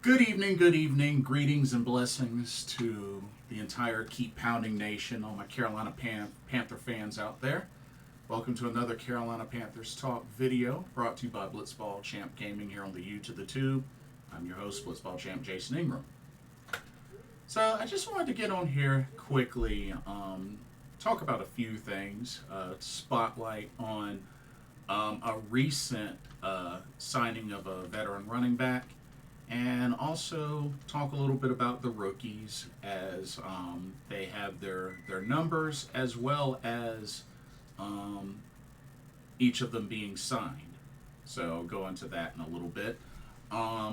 Good evening, greetings and blessings to the entire Keep Pounding Nation, all my Carolina Panther fans out there. Welcome to another Carolina Panthers Talk video brought to you by Blitzball Champ Gaming here on the U to the Tube. I'm your host, Blitzball Champ Jason Ingram. So I just wanted to get on here quickly, talk about a few things, spotlight on a recent signing of a veteran running back, and also talk a little bit about the rookies as they have their numbers as well as each of them being signed. So go into that in a little bit.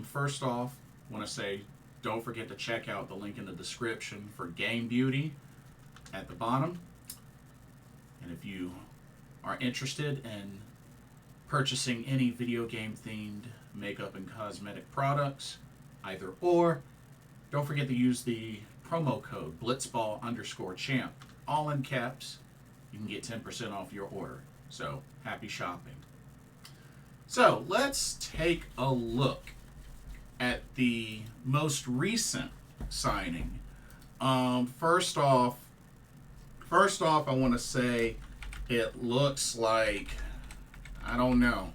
First off, I want to say don't forget to check out the link in the description for Game Beauty at the bottom. And if you are interested in purchasing any video game themed makeup and cosmetic products, either or, don't forget to use the promo code blitzball_champ, all in caps. You can get 10% off your order. So happy shopping. So let's take a look at the most recent signing. First off, I want to say it looks like, I don't know.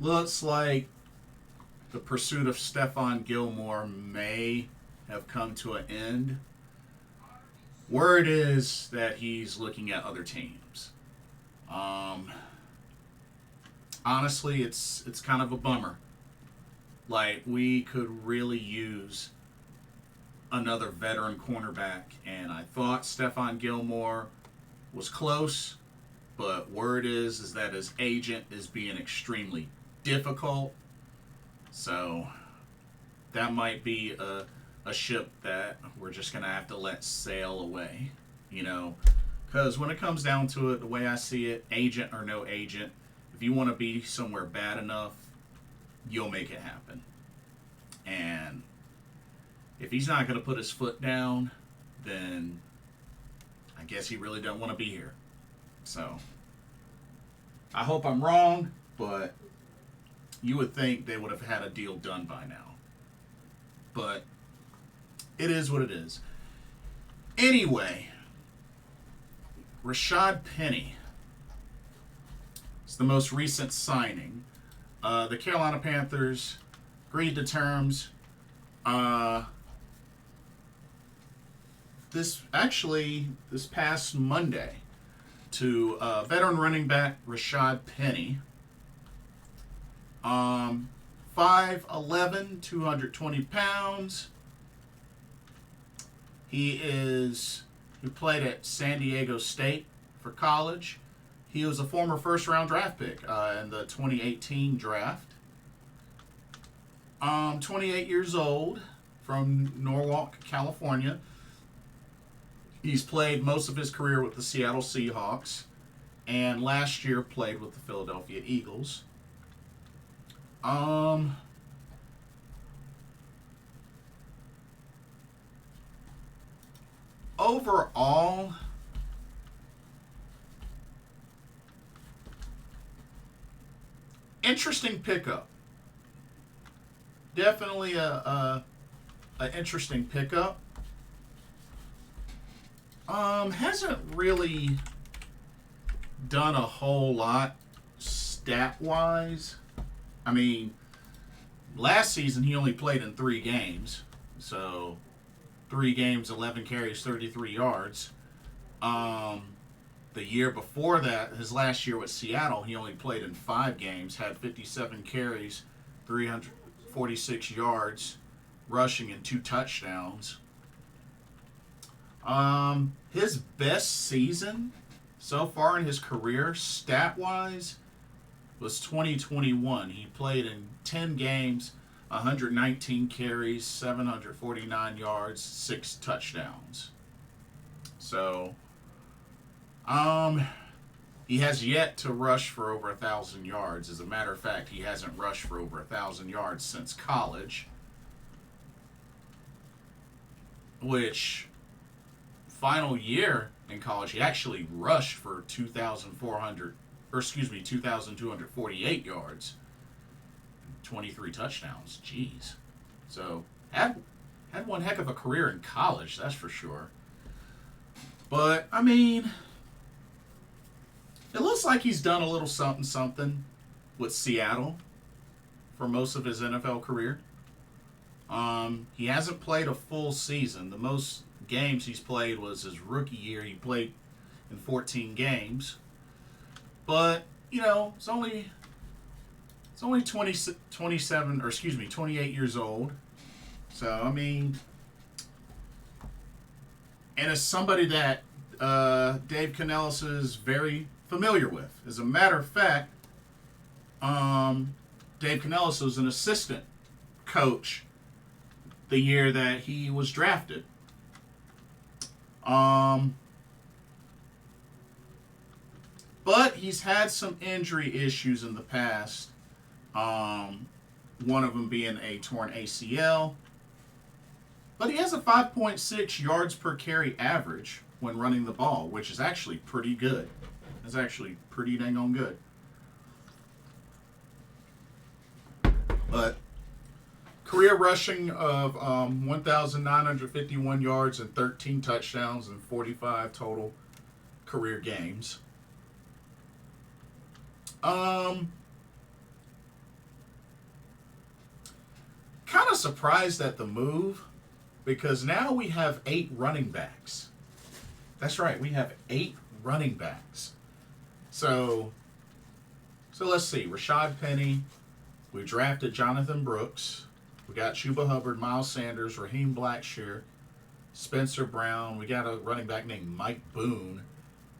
Looks like the pursuit of Stephon Gilmore may have come to an end. Word is that he's looking at other teams. Honestly, it's kind of a bummer. Like, we could really use another veteran cornerback, and I thought Stephon Gilmore was close, but word is that his agent is being extremely difficult. So that might be a ship that we're just going to have to let sail away, you know, because when it comes down to it, the way I see it, agent or no agent, if you want to be somewhere bad enough, you'll make it happen. And if he's not going to put his foot down, then I guess he really don't want to be here. So I hope I'm wrong, but you would think they would have had a deal done by now. But it is what it is. Anyway, Rashaad Penny is the most recent signing. The Carolina Panthers agreed to terms. This past Monday to veteran running back Rashaad Penny. 5'11", 220 pounds. He played at San Diego State for college. He was a former first-round draft pick in the 2018 draft. 28 years old, from Norwalk, California. He's played most of his career with the Seattle Seahawks, and last year played with the Philadelphia Eagles. Overall, interesting pickup. Definitely a interesting pickup. Hasn't really done a whole lot stat-wise. I mean, last season he only played in 3 games. So 3 games, 11 carries, 33 yards. The year before that, his last year with Seattle, he only played in 5 games, had 57 carries, 346 yards, rushing, and 2 touchdowns. His best season so far in his career, stat-wise, was 2021. He played in 10 games, 119 carries, 749 yards, 6 touchdowns. So, he has yet to rush for over 1,000 yards. As a matter of fact, he hasn't rushed for over 1,000 yards since college. Which, final year in college, he actually rushed for 2,248 yards, 23 touchdowns. Jeez. So had one heck of a career in college, that's for sure. But I mean, it looks like he's done a little something something with Seattle for most of his NFL career. He hasn't played a full season. The most games he's played was his rookie year. He played in 14 games. But, it's only 28 years old. So, I mean, and it's somebody that Dave Canellis is very familiar with. As a matter of fact, Dave Canellis was an assistant coach the year that he was drafted. But he's had some injury issues in the past. One of them being a torn ACL. But he has a 5.6 yards per carry average when running the ball, which is actually pretty good. It's actually pretty dang on good. But career rushing of 1,951 yards and 13 touchdowns and 45 total career games. Kind of surprised at the move because now we have 8 running backs. That's right, we have 8 running backs. So let's see. Rashaad Penny. We drafted Jonathon Brooks. We got Chuba Hubbard, Miles Sanders, Raheem Blackshear, Spencer Brown. We got a running back named Mike Boone.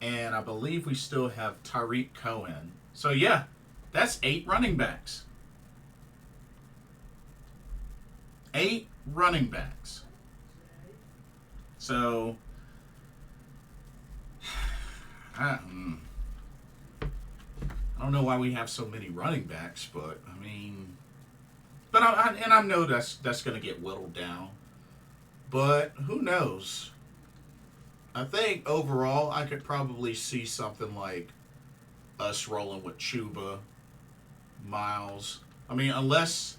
And I believe we still have Tariq Cohen. So, yeah, that's 8 running backs. 8 running backs. So, I don't know why we have so many running backs, but I mean, I know that's going to get whittled down, but who knows? I think overall I could probably see something like us rolling with Chuba, Miles. I mean, unless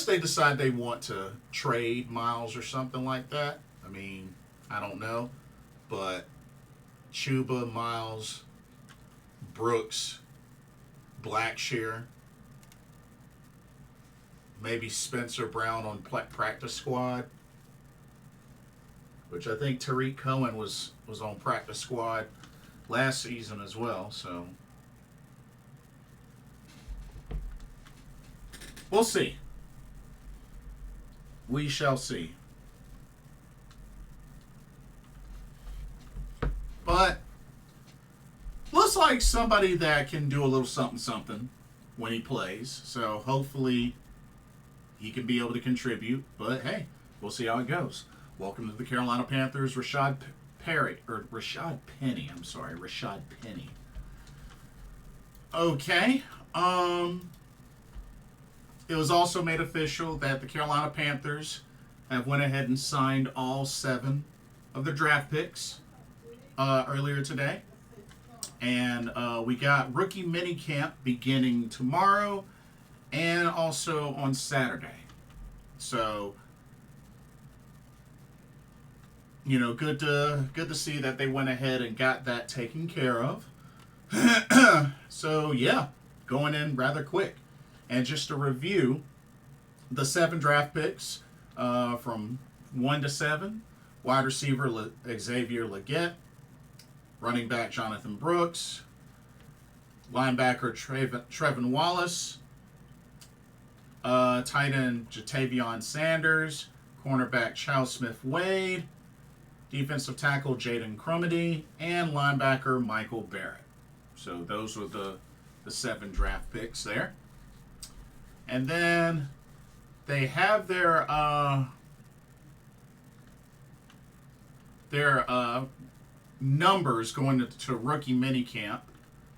they decide they want to trade Miles or something like that. I mean, I don't know, but Chuba, Miles, Brooks, Blackshear, maybe Spencer Brown on practice squad, which I think Tariq Cohen was on practice squad last season as well. So we'll see. We shall see. But looks like somebody that can do a little something when he plays. So hopefully he can be able to contribute. But hey, we'll see how it goes. Welcome to the Carolina Panthers, Rashaad Penny. Rashaad Penny. Okay. It was also made official that the Carolina Panthers have went ahead and signed all 7 of their draft picks earlier today. And we got rookie minicamp beginning tomorrow and also on Saturday. So, good to see that they went ahead and got that taken care of. So, yeah, going in rather quick. And just to review, the 7 draft picks from 1 to 7, wide receiver Xavier Legette, running back Jonathon Brooks, linebacker Trevin Wallace, tight end Jatavion Sanders, cornerback Chau Smith-Wade, defensive tackle Jaden Crumedy, and linebacker Michael Barrett. So those were the 7 draft picks there. And then they have their numbers going to rookie minicamp,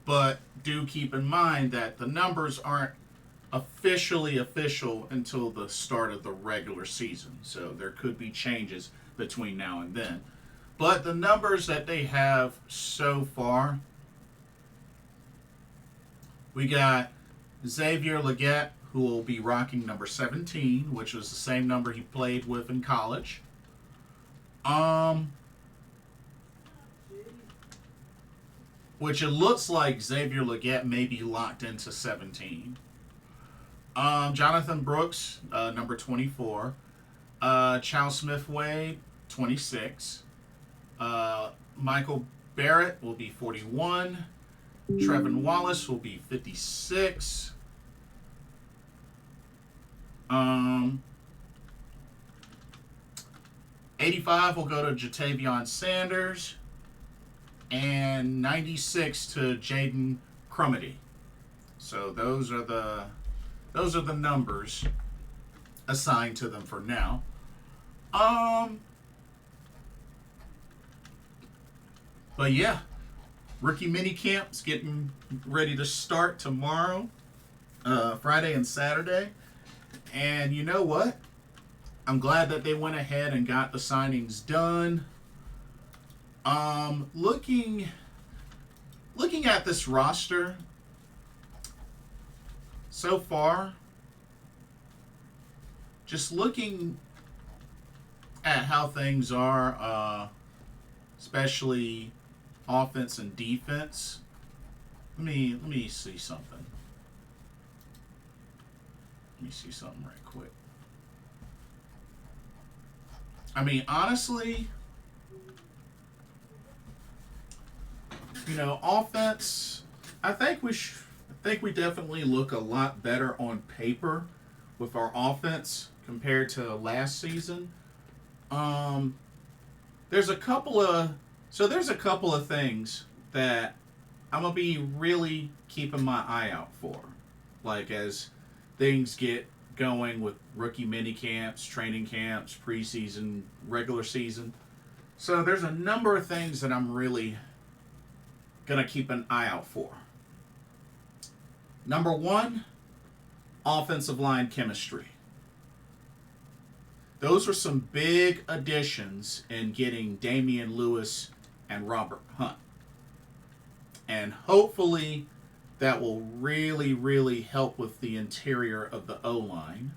but do keep in mind that the numbers aren't officially official until the start of the regular season. So there could be changes between now and then. But the numbers that they have so far, we got Xavier Legette, who will be rocking number 17, which was the same number he played with in college. Which it looks like Xavier Legette may be locked into 17. Jonathon Brooks, number 24. Chau Smith-Wade, 26. Michael Barrett will be 41. Trevin Wallace will be 56. 85 will go to Jatavion Sanders. And 96 to Jaden Crumedy. So those are the numbers assigned to them for now. But yeah, rookie mini camp's getting ready to start tomorrow, Friday and Saturday. And you know what? I'm glad that they went ahead and got the signings done. Looking at this roster so far, just looking at how things are, especially offense and defense. Let me see something. Let me see something right quick. I mean, honestly, offense, I think we definitely look a lot better on paper with our offense compared to last season. There's a couple of things that I'm gonna be really keeping my eye out for, like as things get going with rookie mini camps, training camps, preseason, regular season. So there's a number of things that I'm really gonna keep an eye out for. Number one, offensive line chemistry. Those were some big additions in getting Damian Lewis and Robert Hunt. And hopefully that will really, really help with the interior of the O-line.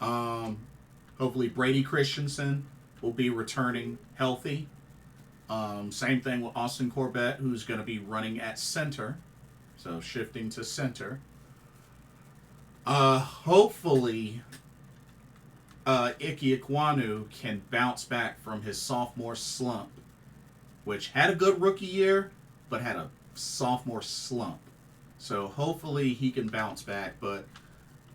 Hopefully Brady Christensen will be returning healthy. Same thing with Austin Corbett, who's going to be running at center. So shifting to center. Hopefully Ike Ekwonu can bounce back from his sophomore slump, which had a good rookie year, but had a sophomore slump. So hopefully he can bounce back, but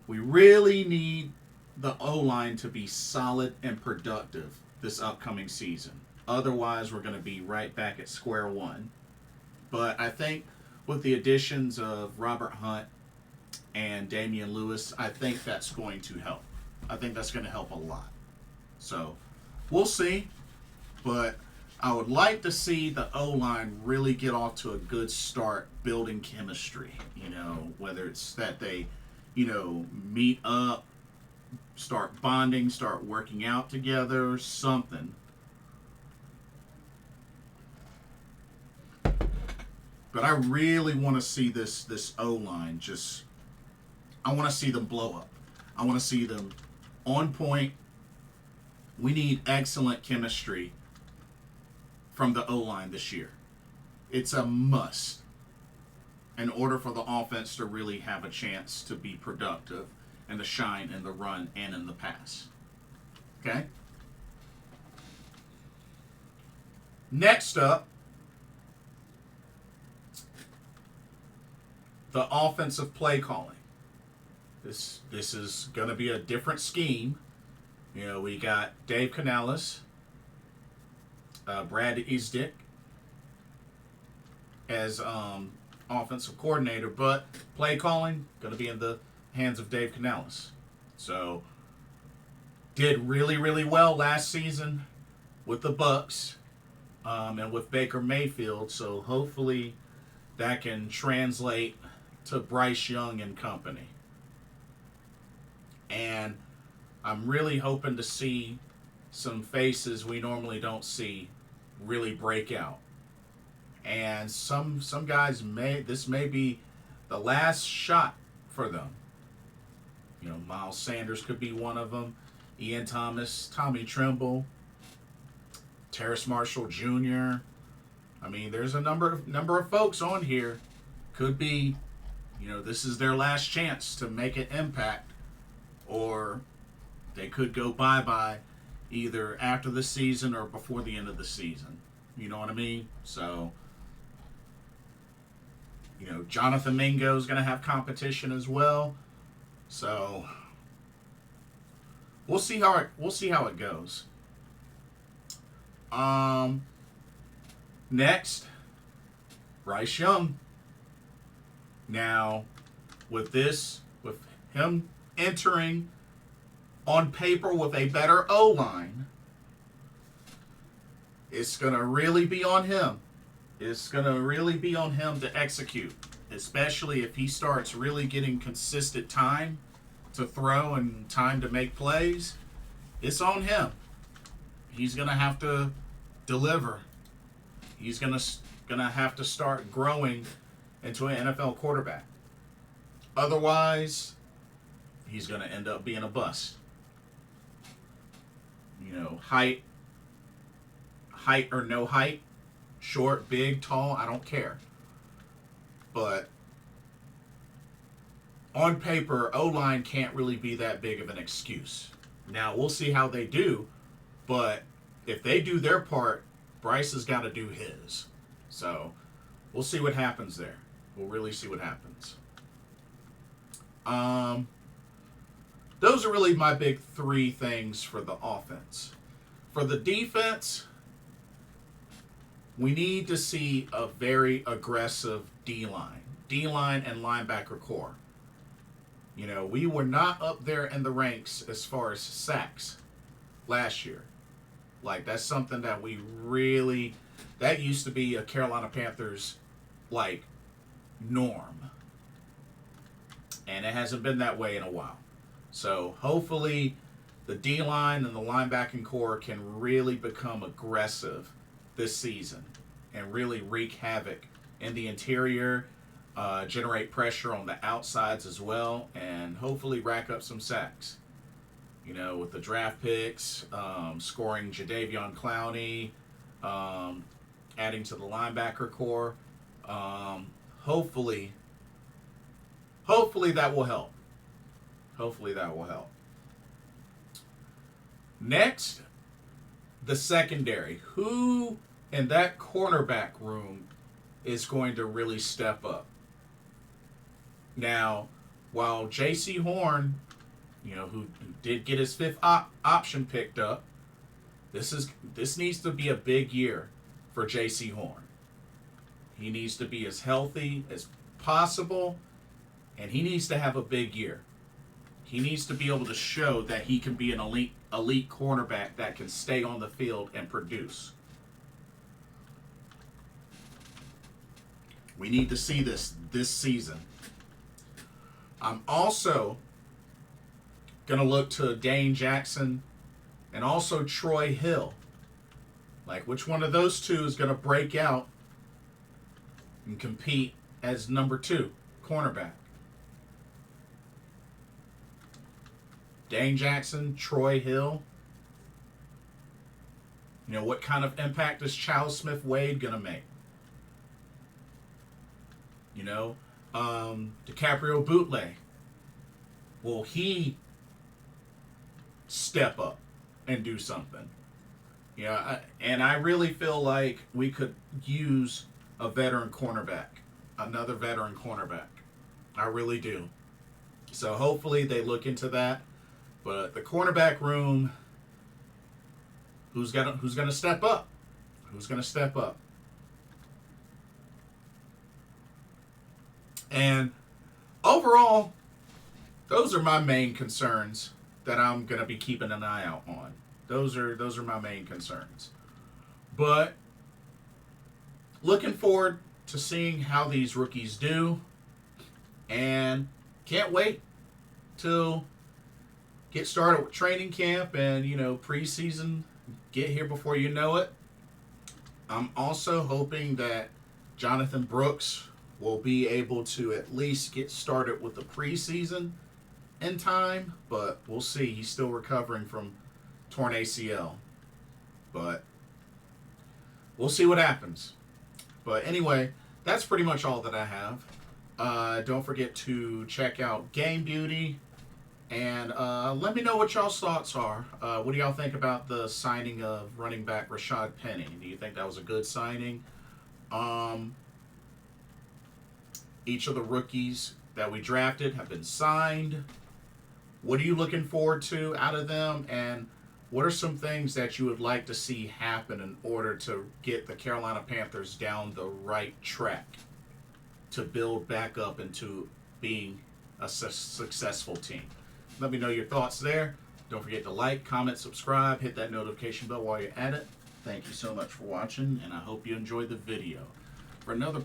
we really need the O-line to be solid and productive this upcoming season. Otherwise, we're going to be right back at square one. But I think with the additions of Robert Hunt and Damian Lewis, I think that's going to help. I think that's going to help a lot. So we'll see. But I would like to see the O-line really get off to a good start building chemistry. Whether it's that they, meet up, start bonding, start working out together, something. But I really want to see this O-line I want to see them blow up. I want to see them on point. We need excellent chemistry from the O-line this year. It's a must in order for the offense to really have a chance to be productive and to shine in the run and in the pass. Okay? Next up, the offensive play calling. This is going to be a different scheme. We got Dave Canales, Brad Isdick as offensive coordinator, but play calling going to be in the hands of Dave Canales. So did really, really well last season with the Bucks and with Baker Mayfield. So hopefully that can translate to Bryce Young and company. And I'm really hoping to see some faces we normally don't see really break out. And some guys this may be the last shot for them. You know, Miles Sanders could be one of them. Ian Thomas, Tommy Tremble, Terrace Marshall Jr. I mean, there's a number of folks on here. Could be, you know, this is their last chance to make an impact, or they could go bye-bye either after the season or before the end of the season. You know what I mean? So, you know, Jonathon Mingo is going to have competition as well. So, we'll see how it goes. Next, Bryce Young. Now, with him entering on paper with a better O-line, it's going to really be on him. It's going to really be on him to execute, especially if he starts really getting consistent time to throw and time to make plays. It's on him. He's going to have to deliver. He's going to have to start growing into an NFL quarterback. Otherwise, he's going to end up being a bust. You know, height or no height, short, big, tall, I don't care. But on paper, O-line can't really be that big of an excuse. Now, we'll see how they do, but if they do their part, Bryce has got to do his. So, we'll see what happens there. We'll really see what happens. Those are really my big three things for the offense. For the defense, we need to see a very aggressive D-line. D-line and linebacker core. You know, we were not up there in the ranks as far as sacks last year. Like, that's something that that used to be a Carolina Panthers, like, norm. And it hasn't been that way in a while. So, hopefully, the D-line and the linebacking core can really become aggressive this season and really wreak havoc in the interior, generate pressure on the outsides as well, and hopefully rack up some sacks. You know, with the draft picks, scoring Jadeveon Clowney, adding to the linebacker core. Hopefully that will help. Hopefully that will help. Next, the secondary. Who in that cornerback room is going to really step up? Now, while J.C. Horn, you know, who did get his fifth option picked up, this needs to be a big year for J.C. Horn. He needs to be as healthy as possible, and he needs to have a big year. He needs to be able to show that he can be an elite cornerback that can stay on the field and produce. We need to see this season. I'm also going to look to Dane Jackson and also Troy Hill. Like, which one of those two is going to break out and compete as number 2 cornerback? Dane Jackson, Troy Hill. You know, what kind of impact is Chau Smith-Wade going to make? You know, DiCaprio Boutley. Will he step up and do something? Yeah, and I really feel like we could use a veteran cornerback, another veteran cornerback. I really do. So hopefully they look into that. But the cornerback room, who's going to step up? Who's going to step up? And overall, those are my main concerns that I'm going to be keeping an eye out on. Those are my main concerns. But looking forward to seeing how these rookies do, and can't wait to get started with training camp and, you know, preseason get here before you know it. I'm also hoping that Jonathan Brooks we'll be able to at least get started with the preseason in time, but we'll see. He's still recovering from torn ACL, but we'll see what happens. But anyway, that's pretty much all that I have. Don't forget to check out Game Beauty, and let me know what y'all's thoughts are. What do y'all think about the signing of running back Rashaad Penny? Do you think that was a good signing? Each of the rookies that we drafted have been signed. What are you looking forward to out of them? And what are some things that you would like to see happen in order to get the Carolina Panthers down the right track to build back up into being a successful team? Let me know your thoughts there. Don't forget to like, comment, subscribe, hit that notification bell while you're at it. Thank you so much for watching, and I hope you enjoyed the video. For another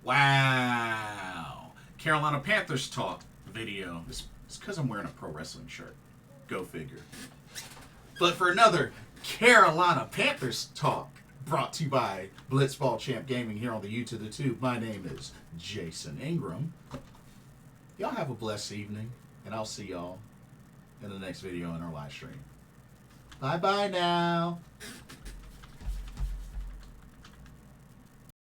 wow, Carolina Panthers talk video. It's because I'm wearing a pro wrestling shirt. Go figure. But for another Carolina Panthers talk, brought to you by Blitzball Champ Gaming here on the YouTube the Tube. My name is Jason Ingram. Y'all have a blessed evening, and I'll see y'all in the next video in our live stream. Bye-bye now.